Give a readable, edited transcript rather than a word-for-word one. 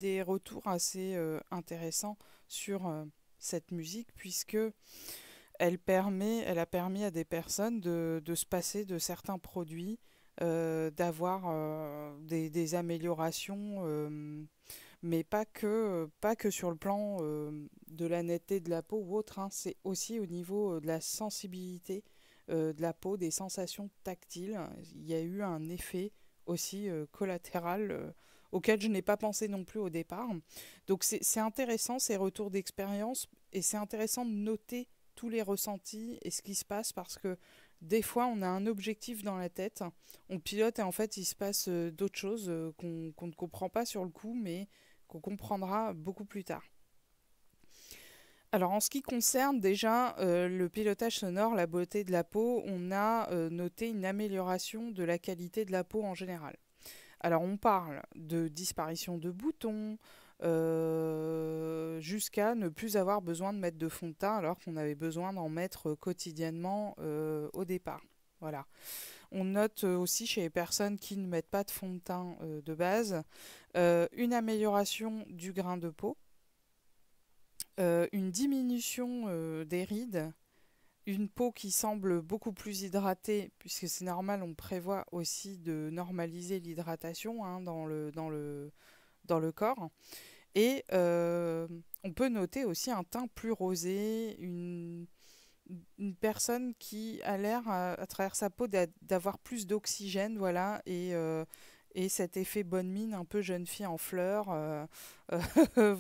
des retours assez intéressants sur cette musique puisque elle a permis à des personnes de se passer de certains produits, d'avoir des améliorations, mais pas que sur le plan de la netteté de la peau ou autre, hein. C'est aussi au niveau de la sensibilité de la peau, des sensations tactiles. Il y a eu un effet aussi collatéral auquel je n'ai pas pensé non plus au départ. Donc c'est intéressant ces retours d'expérience et c'est intéressant de noter tous les ressentis et ce qui se passe parce que des fois on a un objectif dans la tête, on pilote et en fait il se passe d'autres choses qu'on ne comprend pas sur le coup mais qu'on comprendra beaucoup plus tard. Alors en ce qui concerne déjà le pilotage sonore, la beauté de la peau, on a noté une amélioration de la qualité de la peau en général. Alors on parle de disparition de boutons, jusqu'à ne plus avoir besoin de mettre de fond de teint alors qu'on avait besoin d'en mettre quotidiennement au départ. Voilà. On note aussi chez les personnes qui ne mettent pas de fond de teint de base une amélioration du grain de peau, une diminution des rides, une peau qui semble beaucoup plus hydratée, puisque c'est normal, on prévoit aussi de normaliser l'hydratation hein, dans le corps. Et on peut noter aussi un teint plus rosé, une personne qui a l'air, à travers sa peau, d'avoir plus d'oxygène, voilà, et cet effet bonne mine, un peu jeune fille en fleurs, voilà.